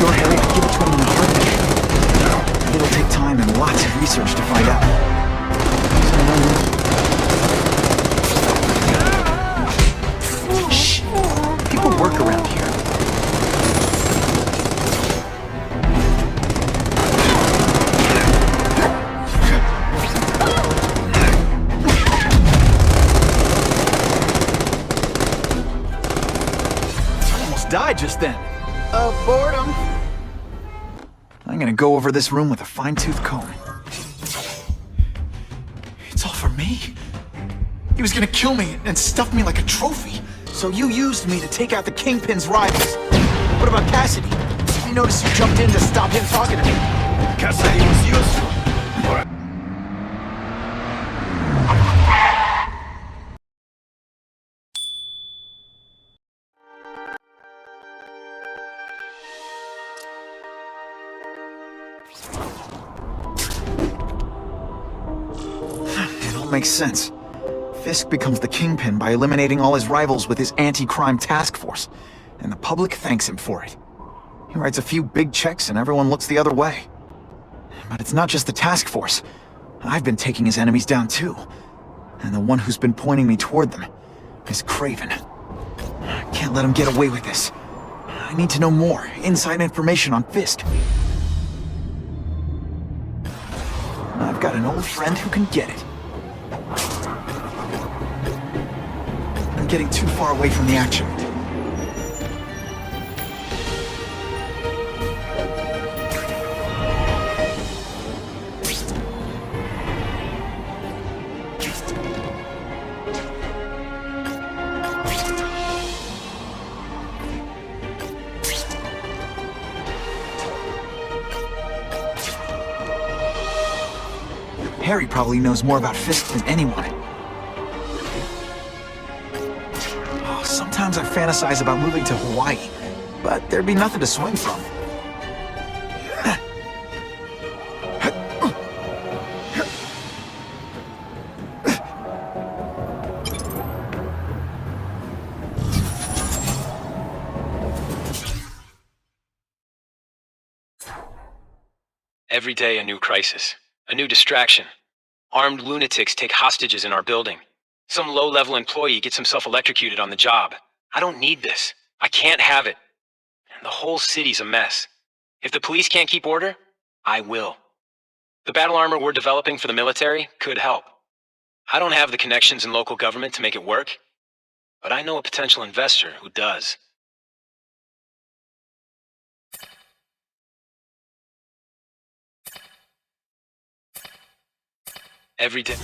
sure, Harry, I'd give it to him in a heartbeat. It'll take time and lots of research to find out. Shh! People work around here. I almost died just then. Boredom. I'm gonna go over this room with a fine-tooth comb. It's all for me. He was gonna kill me and stuff me like a trophy. So you used me to take out the Kingpin's rivals. What about Cassidy? I noticed you jumped in to stop him talking to me. Cassidy was useful. It all makes sense. Fisk becomes the Kingpin by eliminating all his rivals with his anti-crime task force, and the public thanks him for it. He writes a few big checks and everyone looks the other way. But it's not just the task force. I've been taking his enemies down too. And the one who's been pointing me toward them is Craven. I can't let him get away with this. I need to know more, inside information on Fisk. I've got an old friend who can get it. I'm getting too far away from the action. Harry probably knows more about Fisk than anyone. Oh, sometimes I fantasize about moving to Hawaii, but there'd be nothing to swing from. Every day a new crisis, a new distraction. Armed lunatics take hostages in our building. Some low-level employee gets himself electrocuted on the job. I don't need this. I can't have it. And the whole city's a mess. If the police can't keep order, I will. The battle armor we're developing for the military could help. I don't have the connections in local government to make it work, but I know a potential investor who does. Every day.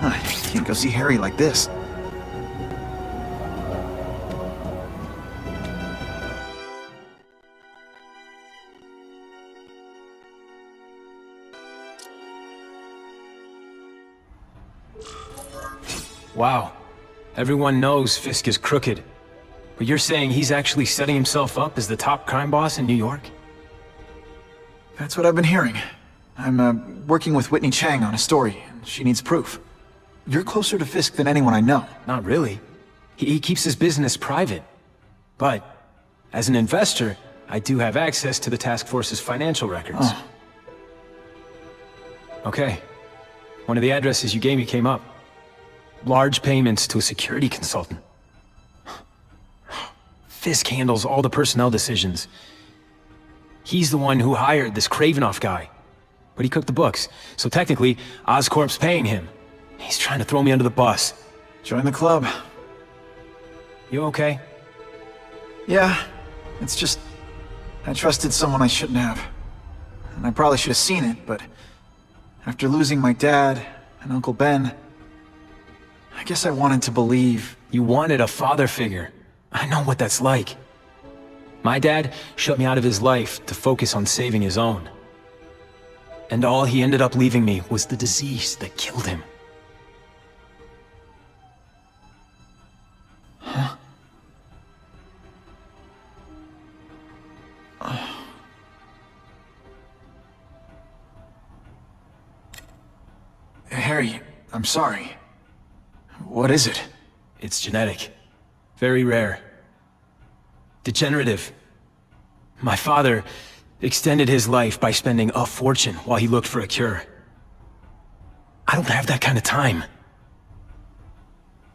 I can't go see Harry like this. Wow. Everyone knows Fisk is crooked. But you're saying he's actually setting himself up as the top crime boss in New York? That's what I've been hearing. I'm working with Whitney Chang on a story, and she needs proof. You're closer to Fisk than anyone I know. Not really. He keeps his business private. But, as an investor, I do have access to the task force's financial records. Oh. Okay. One of the addresses you gave me came up. Large payments to a security consultant. Fisk handles all the personnel decisions. He's the one who hired this Kravinoff guy. But he cooked the books, so technically, Oscorp's paying him. He's trying to throw me under the bus. Join the club. You okay? Yeah, it's just... I trusted someone I shouldn't have. And I probably should have seen it, but... after losing my dad and Uncle Ben... I guess I wanted to believe. You wanted a father figure. I know what that's like. My dad shut me out of his life to focus on saving his own. And all he ended up leaving me was the disease that killed him. Huh? Harry, I'm sorry. What is it? It's genetic. Very rare. Degenerative. My father extended his life by spending a fortune while he looked for a cure. I don't have that kind of time.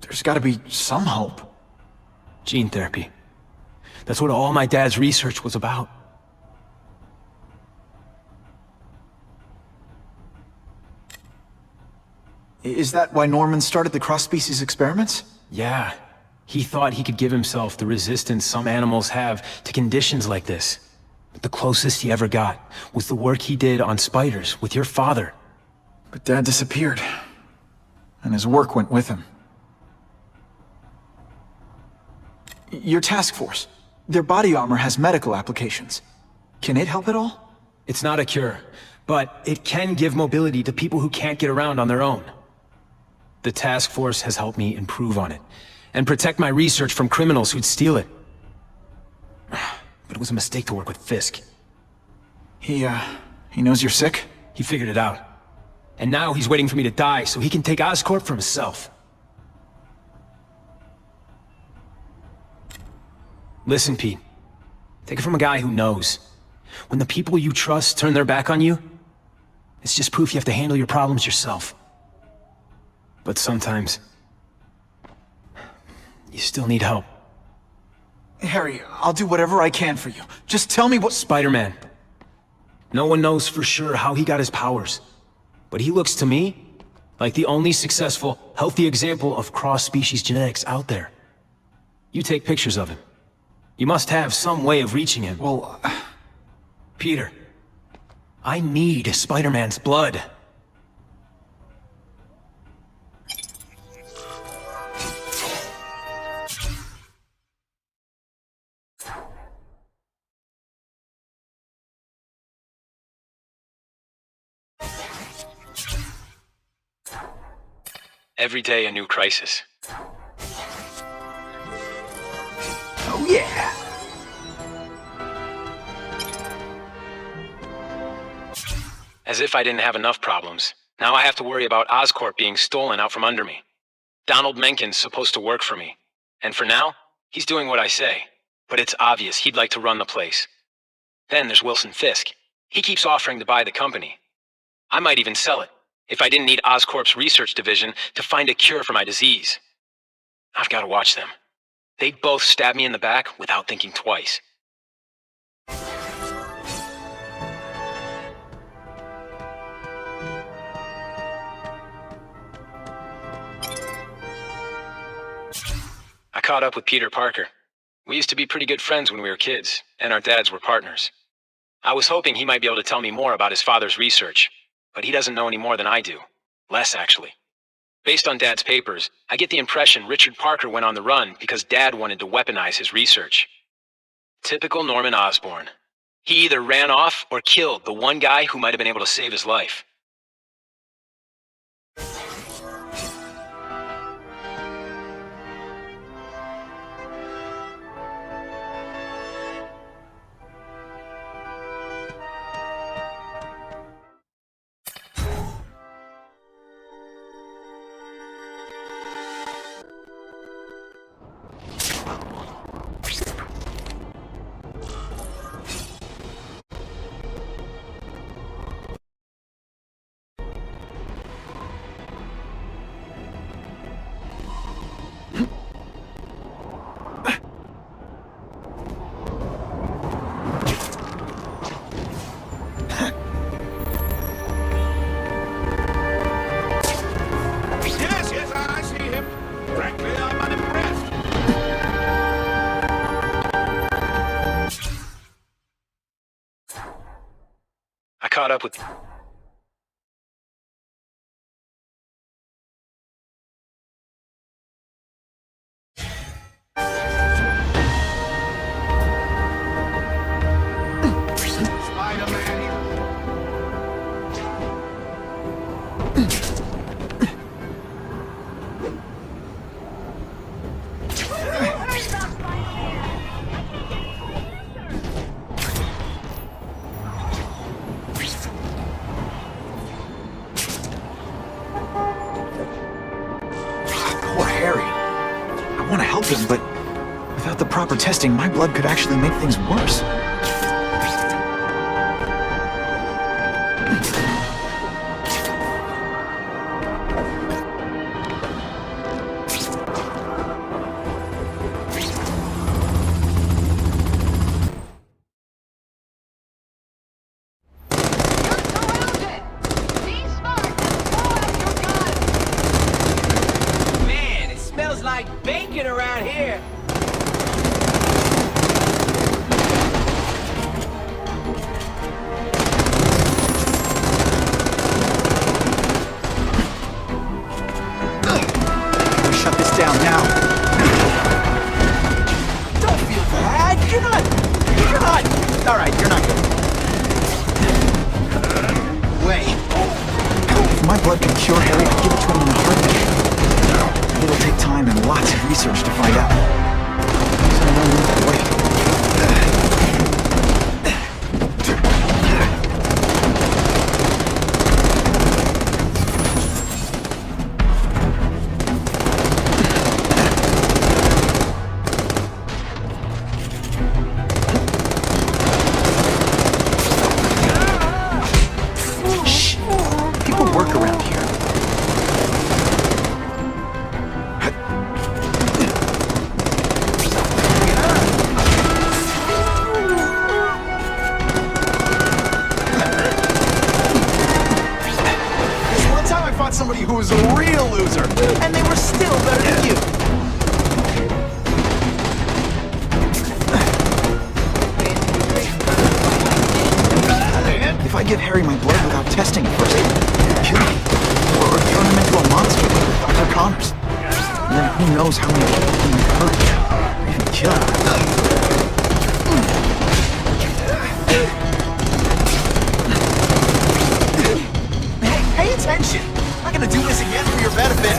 There's gotta be some hope. Gene therapy. That's what all my dad's research was about. Is that why Norman started the cross-species experiments? Yeah. He thought he could give himself the resistance some animals have to conditions like this. But the closest he ever got was the work he did on spiders with your father. But Dad disappeared. And his work went with him. Your task force. Their body armor has medical applications. Can it help at all? It's not a cure, but it can give mobility to people who can't get around on their own. The task force has helped me improve on it, and protect my research from criminals who'd steal it. But it was a mistake to work with Fisk. He knows you're sick? He figured it out. And now he's waiting for me to die so he can take Oscorp for himself. Listen, Pete. Take it from a guy who knows. When the people you trust turn their back on you, it's just proof you have to handle your problems yourself. But sometimes, you still need help. Harry, I'll do whatever I can for you. Just tell me what— Spider-Man. No one knows for sure how he got his powers. But he looks to me like the only successful, healthy example of cross-species genetics out there. You take pictures of him. You must have some way of reaching him. Well, Peter, I need Spider-Man's blood. Every day a new crisis. oh yeah! As if I didn't have enough problems. Now I have to worry about Oscorp being stolen out from under me. Donald Menken's supposed to work for me. And for now, he's doing what I say. But it's obvious he'd like to run the place. Then there's Wilson Fisk. He keeps offering to buy the company. I might even sell it, if I didn't need Oscorp's research division to find a cure for my disease. I've got to watch them. They'd both stab me in the back without thinking twice. I caught up with Peter Parker. We used to be pretty good friends when we were kids, and our dads were partners. I was hoping he might be able to tell me more about his father's research, but he doesn't know any more than I do. Less, actually. Based on Dad's papers, I get the impression Richard Parker went on the run because Dad wanted to weaponize his research. Typical Norman Osborn. He either ran off or killed the one guy who might have been able to save his life. Yes, I see him. Frankly, I'm unimpressed. I caught up with... Spider-Man. helping, but without the proper testing, my blood could actually make things worse. Like bacon around here. We shut this down now. Don't feel bad. You're not. All right, you're not good. Wait. If my blood can cure Harry, I'd give it to him in a heartbeat. It'll take time and lots of research to find out. So I won't move that way. Shh! People work around here. Somebody who was a real loser, and they were still better than you. If I give Harry my blood without testing it first, he'll kill me. Or turn him into a monster like Dr. Connors. And then who knows how many people he might hurt, or even kill. Pay attention! I'm not gonna do this again for your benefit.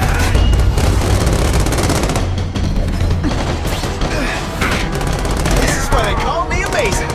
This is why they call me amazing.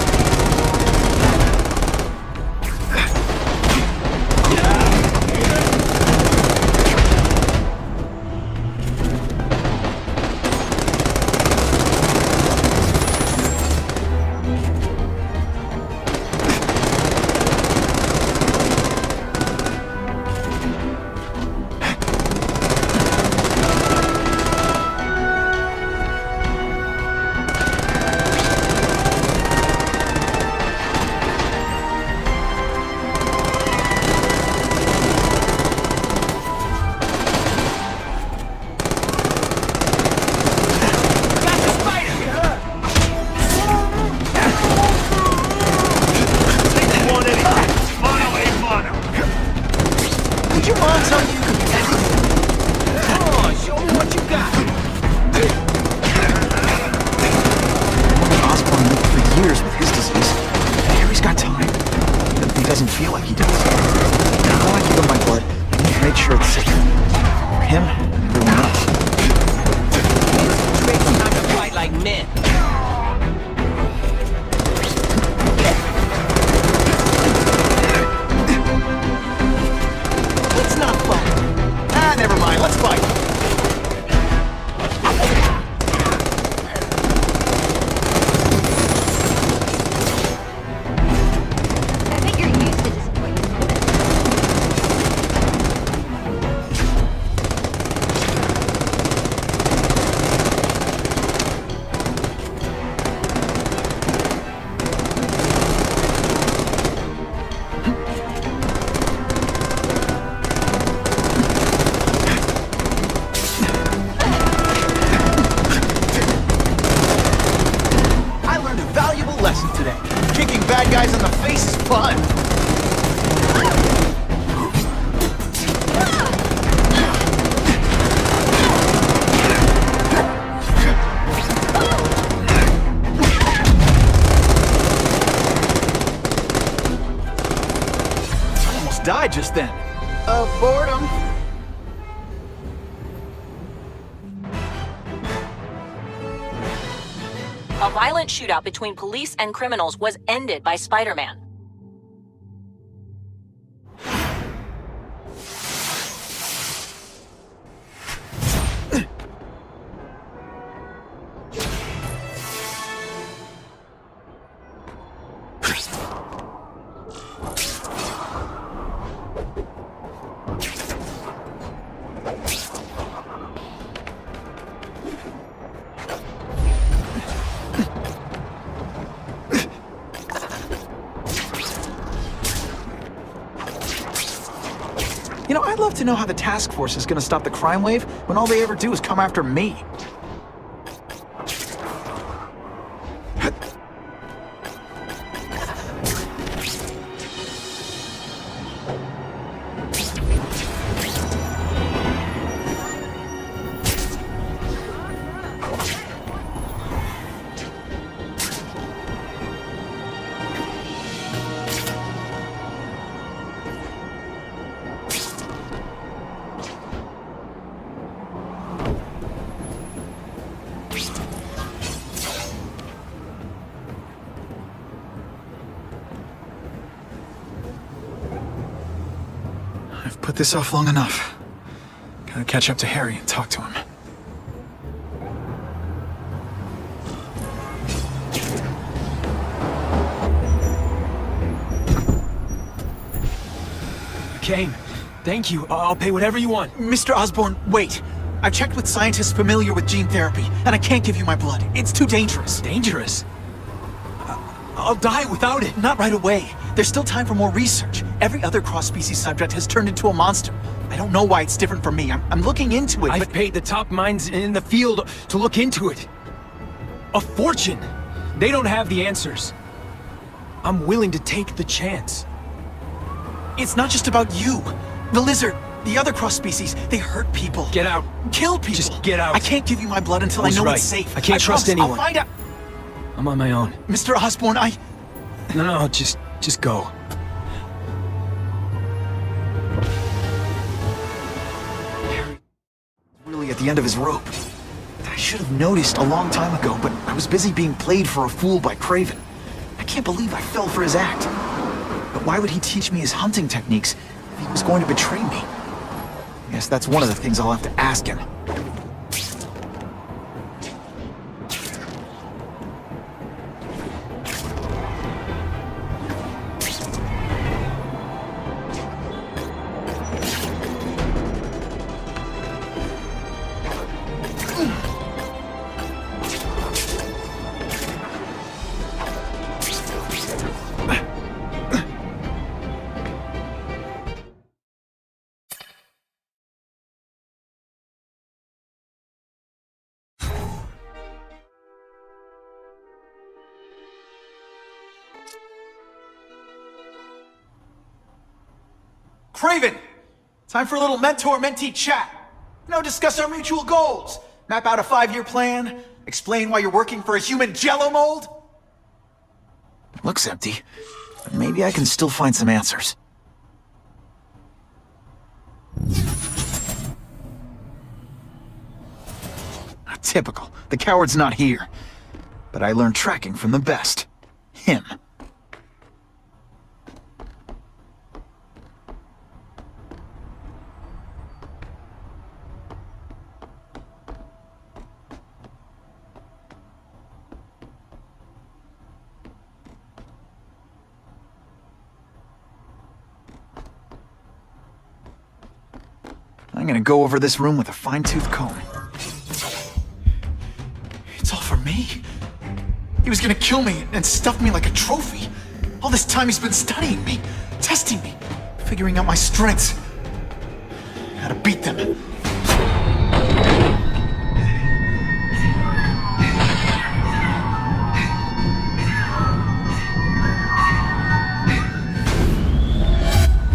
Doesn't feel like he does. Now I give him my blood, I need to make sure it's safe. For him and everyone else. Traits not to fight like men. Let's not fight. Ah, never mind. Let's fight. Bad guys in the face is fun. I almost died just then. Boredom. A violent shootout between police and criminals was ended by Spider-Man. You know, I'd love to know how the task force is gonna stop the crime wave when all they ever do is come after me. I've put this off long enough. Gotta catch up to Harry and talk to him. Kane, thank you. I'll pay whatever you want. Mr. Osborn, wait. I've checked with scientists familiar with gene therapy, and I can't give you my blood. It's too dangerous. Dangerous? I'll die without it. Not right away. There's still time for more research. Every other cross-species subject has turned into a monster. I don't know why it's different from me. I'm looking into it, I've but... paid the top minds in the field to look into it. A fortune. They don't have the answers. I'm willing to take the chance. It's not just about you. The lizard, the other cross-species, they hurt people. Get out. Kill people. Just get out. I can't give you my blood until I Who's know right? it's safe. I can't trust promise. anyone. I'll find out. I'm on my own. Mr. Osborn, No, just go. Harry really at the end of his rope. I should have noticed a long time ago, but I was busy being played for a fool by Craven. I can't believe I fell for his act. But why would he teach me his hunting techniques if he was going to betray me? I guess that's one of the things I'll have to ask him. Craven! Time for a little mentor-mentee chat. Discuss our mutual goals. Map out a 5-year plan. Explain why you're working for a human jello mold. Looks empty, but maybe I can still find some answers. Typical. The coward's not here. But I learned tracking from the best. Him. I'm gonna go over this room with a fine-tooth comb. It's all for me? He was gonna kill me and stuff me like a trophy. All this time he's been studying me, testing me, figuring out my strengths. How to beat them.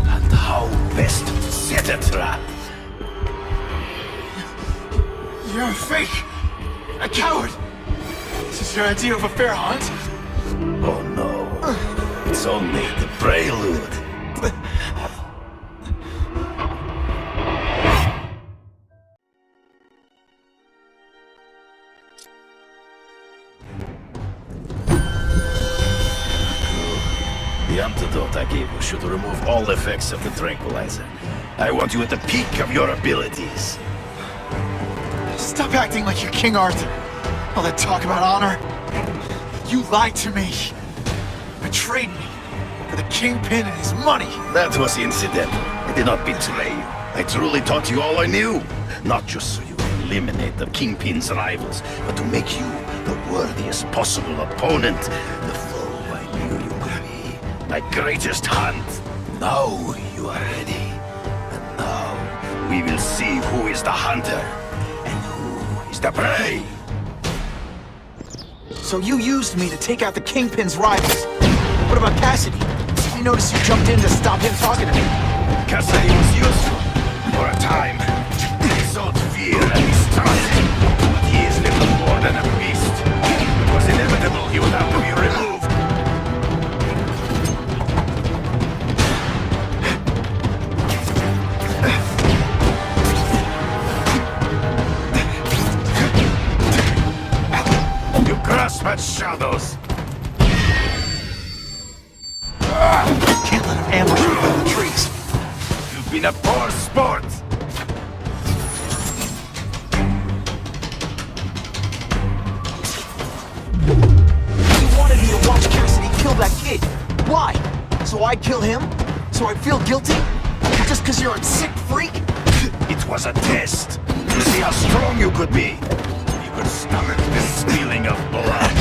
And how best to set a trap. You're a fake! A coward! This is your idea of a fair hunt? Oh no, it's only the prelude. The antidote I gave you should remove all effects of the tranquilizer. I want you at the peak of your abilities. Stop acting like you're King Arthur. All that talk about honor. You lied to me. Betrayed me. For the Kingpin and his money. That was incidental. I did not betray you. I truly taught you all I knew. Not just so you would eliminate the Kingpin's rivals, but to make you the worthiest possible opponent. The foe I knew you could be. My greatest hunt. Now you are ready. And now see who is the hunter and who is the prey. So you used me to take out the Kingpin's rivals. What about Cassidy? I noticed you jumped in to stop him talking to me. Cassidy was useful for a time. He sowed fear and mistrust. But he is little more than a beast. It was inevitable he would have to be removed. You grasp at shadows. Can't let him ambush me in the trees. You've been a poor sport. You wanted me to watch Cassidy kill that kid. Why? So I'd kill him? So I'd feel guilty? Just because you're a sick freak? It was a test to see how strong you could be. You could stomach the spilling of blood.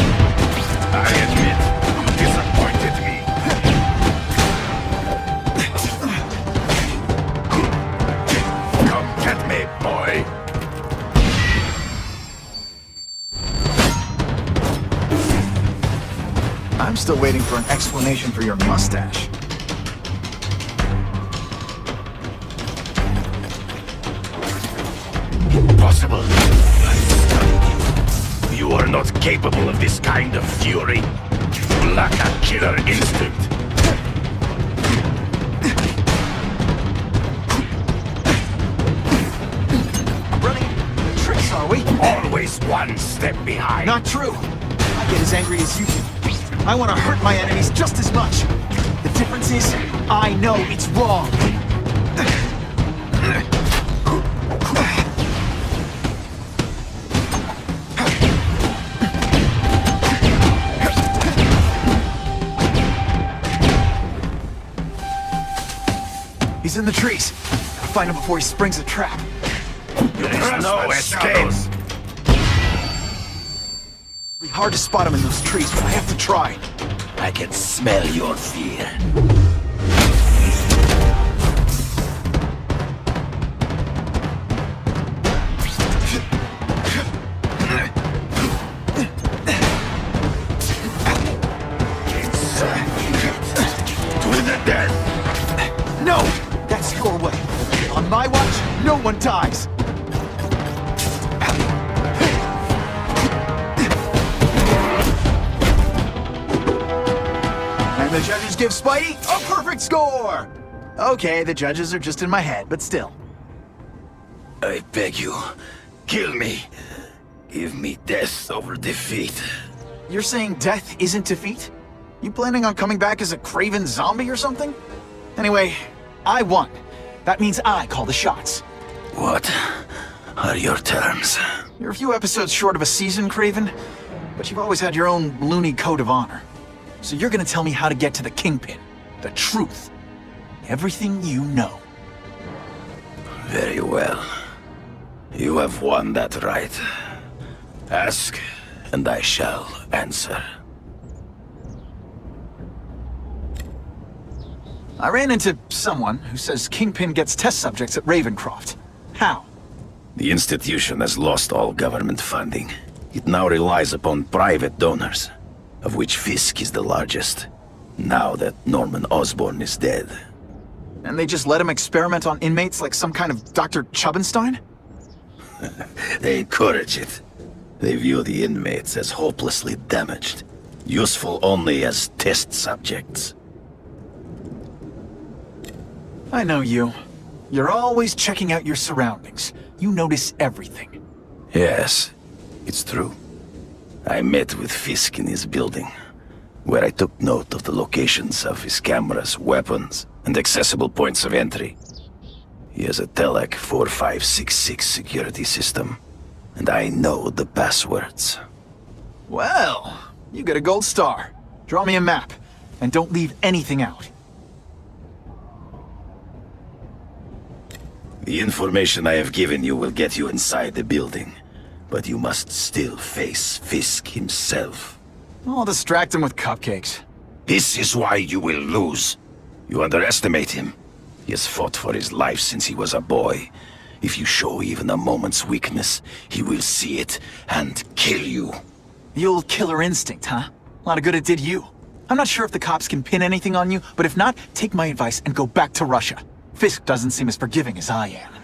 I admit, you disappointed me. Come get me, boy. I'm still waiting for an explanation for your mustache. Impossible. I studied you. You are not capable of this kind of fury. You lack a killer instinct. Running tricks, are we? Always one step behind. Not true. I get as angry as you do. I want to hurt my enemies just as much. The difference is, I know it's wrong. He's in the trees. Gotta find him before he springs a trap. There is no escape. It'll be hard to spot him in those trees, but I have to try. I can smell your fear. To the death. No! That's your way. On my watch, no one dies. And the judges give Spidey a perfect score! Okay, the judges are just in my head, but still. I beg you, kill me. Give me death over defeat. You're saying death isn't defeat? You planning on coming back as a craven zombie or something? Anyway, I won. That means I call the shots. What are your terms? You're a few episodes short of a season, Craven, but you've always had your own loony code of honor. So you're gonna tell me how to get to the Kingpin. The truth. Everything you know. Very well. You have won that right. Ask, and I shall answer. I ran into someone who says Kingpin gets test subjects at Ravencroft. How? The institution has lost all government funding. It now relies upon private donors, of which Fisk is the largest, now that Norman Osborn is dead. And they just let him experiment on inmates like some kind of Dr. Chubbenstein? They encourage it. They view the inmates as hopelessly damaged, useful only as test subjects. I know you. You're always checking out your surroundings. You notice everything. Yes, it's true. I met with Fisk in his building, where I took note of the locations of his cameras, weapons, and accessible points of entry. He has a Telec 4566 security system, and I know the passwords. Well, you get a gold star. Draw me a map, and don't leave anything out. The information I have given you will get you inside the building, but you must still face Fisk himself. I'll distract him with cupcakes. This is why you will lose. You underestimate him. He has fought for his life since he was a boy. If you show even a moment's weakness, he will see it and kill you. The old killer instinct, huh? A lot of good it did you. I'm not sure if the cops can pin anything on you, but if not, take my advice and go back to Russia. Fisk doesn't seem as forgiving as I am.